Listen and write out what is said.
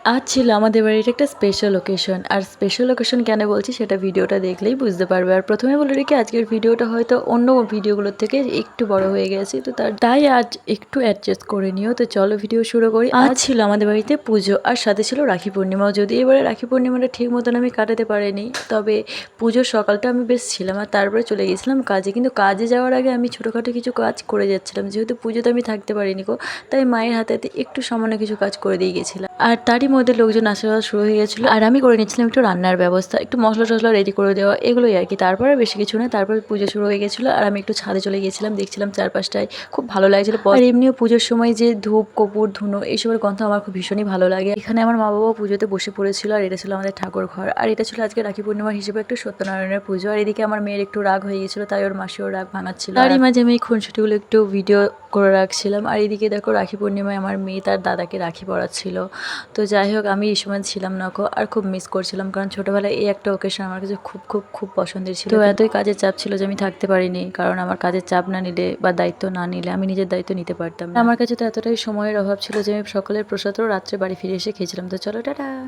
আজ ছিল আমাদের বাড়ির একটা স্পেশাল ওকেশন। আর স্পেশাল ওকেশন কেন বলছি সেটা ভিডিওটা দেখলেই বুঝতে পারবে। আর প্রথমে বলে রেখে আজকের ভিডিওটা হয়তো অন্য ভিডিওগুলোর থেকে একটু বড় হয়ে গেছে, তো তাই আজ একটু অ্যাডজাস্ট করে নিও। তো চলো ভিডিও শুরু করি। আজ ছিল আমাদের বাড়িতে পুজো, আর সাথে ছিল রাখি পূর্ণিমাও। যদি এবারে রাখি পূর্ণিমাটা ঠিক মতন আমি কাটাতে পারিনি, তবে পুজোর সকালটা আমি বেশ ছিলাম, আর তারপরে চলে গেছিলাম কাজে। কিন্তু কাজে যাওয়ার আগে আমি ছোটোখাটো কিছু কাজ করে যাচ্ছিলাম, যেহেতু পুজোতে আমি থাকতে পারিনি গো, তাই মায়ের হাতে হাতে একটু সামান্য কিছু কাজ করে দিয়ে গেছিলাম। আর তারই মধ্যে লোকজন আসা শুরু হয়ে গেছিলো, আর আমি করে নিচ্ছিলাম একটু রান্নার ব্যবস্থা, একটু মশলা টশলা রেডি করে দেওয়া, এগুলোই আর কি। তারপরে বেশি কিছু না, তারপর পুজো শুরু হয়ে গেছিলো, আর আমি একটু ছাদে চলে গেছিলাম, দেখছিলাম চারপাশটায় খুব ভালো লাগছিলো। আর এমনিও পুজোর সময় যে ধূপ কপুর ধুনো এইসবের গন্ধ আমার খুব ভীষণই ভালো লাগে। এখানে আমার মা বাবা পুজোতে বসে পড়েছিল, আর এটা ছিল আমাদের ঠাকুর ঘর, আর এটা ছিল আজকে রাখি পূর্ণিমা হিসেবে একটু সত্যনারায়ণের পুজো। আর এদিকে আমার মেয়ের একটু রাগ হয়ে গেছিলো, তাই ওর মাসিও রাগ ভাঙাচ্ছিল। তারই মাঝে আমি এই খুনসুটিগুলো একটু ভিডিও করে রাখছিলাম। আর এদিকে দেখো রাখি পূর্ণিমায় আমার মেয়ে তার দাদাকে রাখি পরাচ্ছিল। তো যাই হোক, আমি এই সময় ছিলাম না গো, আর খুব মিস করছিলাম, কারণ ছোটোবেলায় এই একটা ওকেশন আমার কাছে খুব খুব খুব পছন্দের ছিল। তো এতই কাজের চাপ ছিল যে আমি থাকতে পারিনি, কারণ আমার কাজের চাপ না নিলে বা দায়িত্ব না নিলে আমি নিজের দায়িত্ব নিতে পারতাম না। আমার কাছে তো এতটাই সময়ের অভাব ছিল যে আমি সকালের প্রসাদও রাত্রে বাড়ি ফিরে এসে খেয়েছিলাম। তো চলো টাটা।